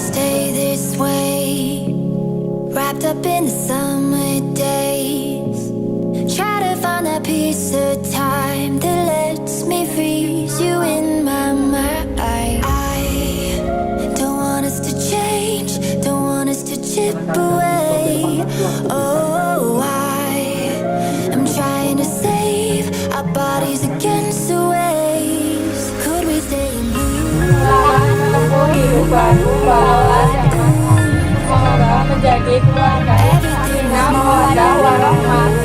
stay this way, wrapped up in the summer days. Try to find that piece of time that lets me freeze you in my mind. I don't want us to change, don't want us to chip away. Oh, I am trying to save our bodies against the waves. Could we stay in kehidupan balas yang semoga menjadi keluarga yang sakinah mawaddah warahmah